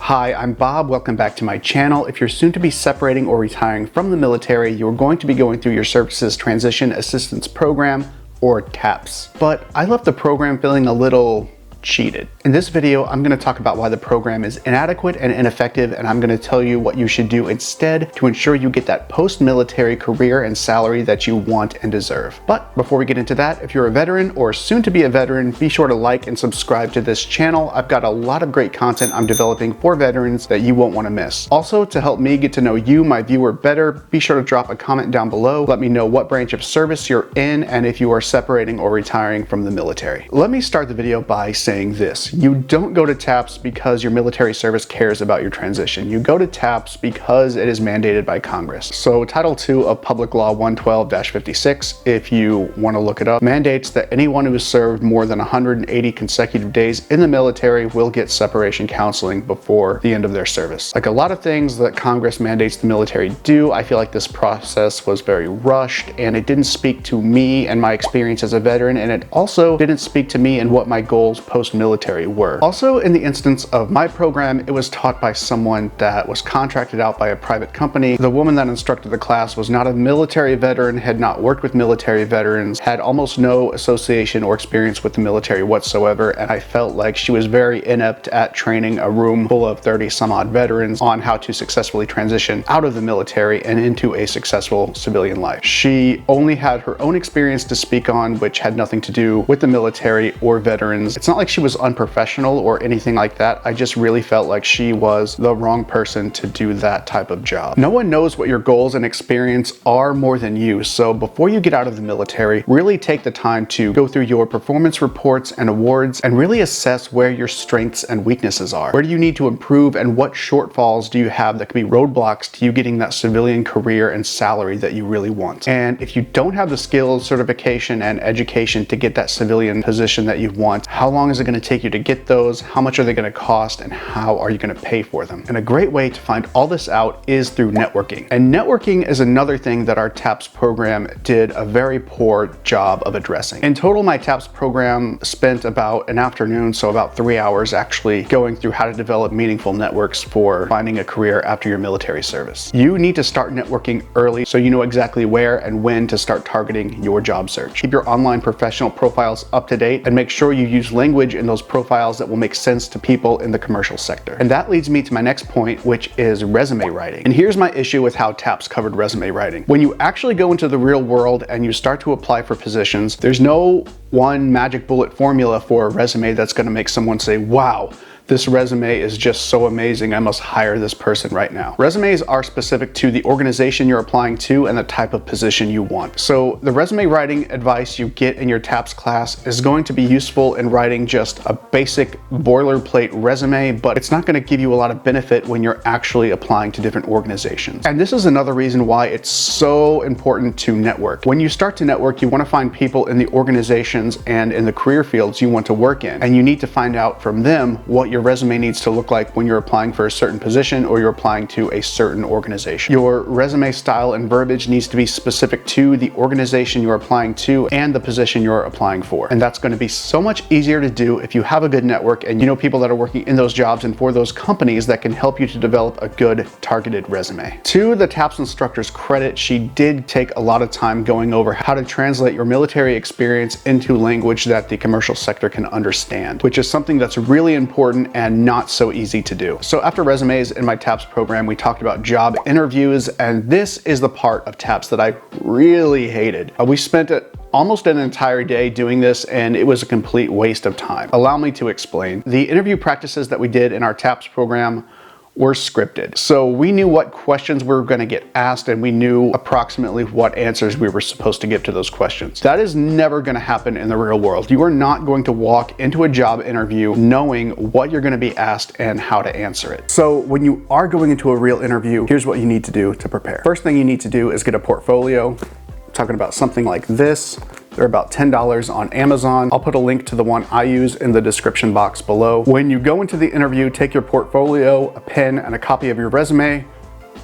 Hi, I'm Bob. Welcome back to my channel. If you're soon to be separating or retiring from the military, you're going to be going through your Services Transition Assistance Program, or TAPS. But I left the program feeling a little cheated. In this video, I'm going to talk about why the program is inadequate and ineffective, and I'm going to tell you what you should do instead to ensure you get that post-military career and salary that you want and deserve. But before we get into that, if you're a veteran or soon to be a veteran, be sure to like and subscribe to this channel. I've got a lot of great content I'm developing for veterans that you won't want to miss. Also, to help me get to know you, my viewer, better, be sure to drop a comment down below. Let me know what branch of service you're in and if you are separating or retiring from the military. Let me start the video by saying this. You don't go to TAPS because your military service cares about your transition. You go to TAPS because it is mandated by Congress. So Title II of Public Law 112-56, if you want to look it up, mandates that anyone who has served more than 180 consecutive days in the military will get separation counseling before the end of their service. Like a lot of things that Congress mandates the military do, I feel like this process was very rushed and it didn't speak to me and my experience as a veteran, and it also didn't speak to me and what my goals post-military were. Also, in the instance of my program, it was taught by someone that was contracted out by a private company. The woman that instructed the class was not a military veteran, had not worked with military veterans, had almost no association or experience with the military whatsoever, and I felt like she was very inept at training a room full of 30 some odd veterans on how to successfully transition out of the military and into a successful civilian life. She only had her own experience to speak on, which had nothing to do with the military or veterans. It's not like she was unprofessional or anything like that. I just really felt like she was the wrong person to do that type of job. No one knows what your goals and experience are more than you, so before you get out of the military, really take the time to go through your performance reports and awards and really assess where your strengths and weaknesses are. Where do you need to improve, and what shortfalls do you have that could be roadblocks to you getting that civilian career and salary that you really want? And if you don't have the skills, certification, and education to get that civilian position that you want, how long is it going to take you to get those? How much are they going to cost, and how are you going to pay for them? And a great way to find all this out is through networking. And networking is another thing that our TAPS program did a very poor job of addressing. In total, my TAPS program spent about an afternoon, so about 3 hours, actually going through how to develop meaningful networks for finding a career after your military service. You need to start networking early so you know exactly where and when to start targeting your job search. Keep your online professional profiles up to date and make sure you use language in those profiles that will make sense to people in the commercial sector. And that leads me to my next point, which is resume writing. And here's my issue with how TAPS covered resume writing. When you actually go into the real world and you start to apply for positions, there's no one magic bullet formula for a resume that's going to make someone say, wow, this resume is just so amazing, I must hire this person right now. Resumes are specific to the organization you're applying to and the type of position you want. So the resume writing advice you get in your TAPS class is going to be useful in writing just a basic boilerplate resume, but it's not going to give you a lot of benefit when you're actually applying to different organizations. And this is another reason why it's so important to network. When you start to network, you want to find people in the organizations and in the career fields you want to work in, and you need to find out from them what your resume needs to look like when you're applying for a certain position or you're applying to a certain organization. Your resume style and verbiage needs to be specific to the organization you're applying to and the position you're applying for. And that's going to be so much easier to do if you have a good network and you know people that are working in those jobs and for those companies that can help you to develop a good targeted resume. To the TAPS instructor's credit, she did take a lot of time going over how to translate your military experience into language that the commercial sector can understand, which is something that's really important and not so easy to do. So after resumes in my TAPS program, we talked about job interviews, and this is the part of TAPS that I really hated. We spent almost an entire day doing this, and it was a complete waste of time. Allow me to explain. The interview practices that we did in our TAPS program were scripted. So we knew what questions we were going to get asked, and we knew approximately what answers we were supposed to give to those questions. That is never going to happen in the real world. You are not going to walk into a job interview knowing what you're going to be asked and how to answer it. So when you are going into a real interview, here's what you need to do to prepare. First thing you need to do is get a portfolio. I'm talking about something like this. They're about $10 on Amazon. I'll put a link to the one I use in the description box below. When you go into the interview, take your portfolio, a pen, and a copy of your resume.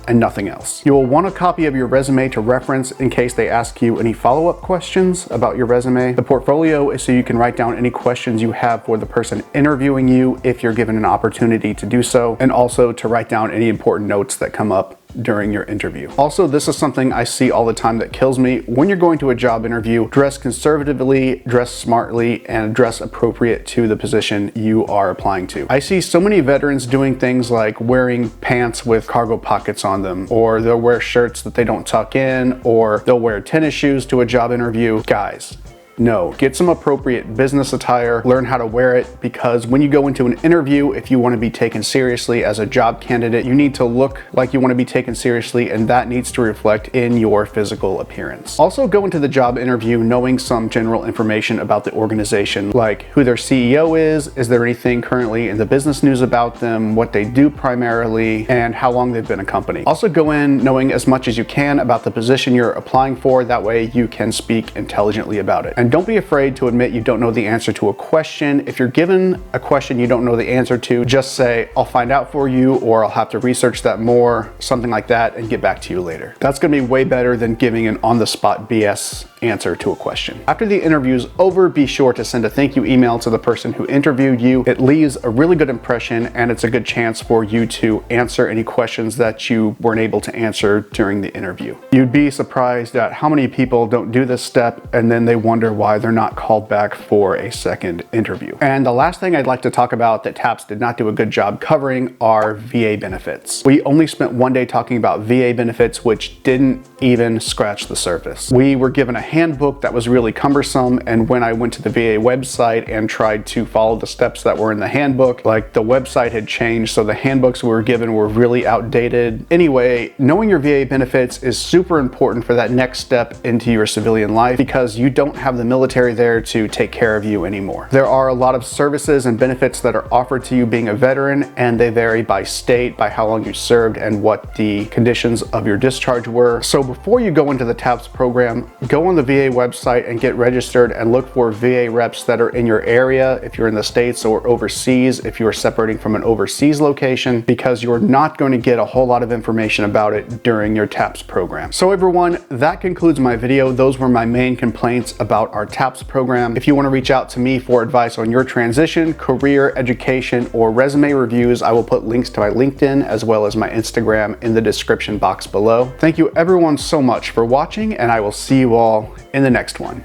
and nothing else. You will want a copy of your resume to reference in case they ask you any follow-up questions about your resume. The portfolio is so you can write down any questions you have for the person interviewing you if you're given an opportunity to do so, and also to write down any important notes that come up during your interview. Also, this is something I see all the time that kills me. When you're going to a job interview, dress conservatively, dress smartly, and dress appropriate to the position you are applying to. I see so many veterans doing things like wearing pants with cargo pockets on them, or they'll wear shirts that they don't tuck in, or they'll wear tennis shoes to a job interview. Guys, no, get some appropriate business attire, learn how to wear it, because when you go into an interview, if you want to be taken seriously as a job candidate, you need to look like you want to be taken seriously, and that needs to reflect in your physical appearance. Also, go into the job interview knowing some general information about the organization, like who their CEO is there anything currently in the business news about them, what they do primarily, and how long they've been a company. Also go in knowing as much as you can about the position you're applying for, that way you can speak intelligently about it. And don't be afraid to admit you don't know the answer to a question. If you're given a question you don't know the answer to, just say, I'll find out for you, or I'll have to research that more, something like that, and get back to you later. That's gonna be way better than giving an on-the-spot BS answer to a question. After the interview's over, be sure to send a thank you email to the person who interviewed you. It leaves a really good impression, and it's a good chance for you to answer any questions that you weren't able to answer during the interview. You'd be surprised at how many people don't do this step, and then they wonder why they're not called back for a second interview. And the last thing I'd like to talk about that TAPS did not do a good job covering are VA benefits. We only spent one day talking about VA benefits, which didn't even scratch the surface. We were given a handbook that was really cumbersome, and when I went to the VA website and tried to follow the steps that were in the handbook, like the website had changed, so the handbooks we were given were really outdated. Anyway, knowing your VA benefits is super important for that next step into your civilian life, because you don't have the military there to take care of you anymore. There are a lot of services and benefits that are offered to you being a veteran, and they vary by state, by how long you served, and what the conditions of your discharge were. So before you go into the TAPS program, go on the VA website and get registered and look for VA reps that are in your area if you're in the States, or overseas if you're separating from an overseas location, because you're not going to get a whole lot of information about it during your TAPS program. So everyone, that concludes my video. Those were my main complaints about our TAPS program. If you want to reach out to me for advice on your transition, career, education, or resume reviews, I will put links to my LinkedIn as well as my Instagram in the description box below. Thank you everyone so much for watching, and I will see you all in the next one.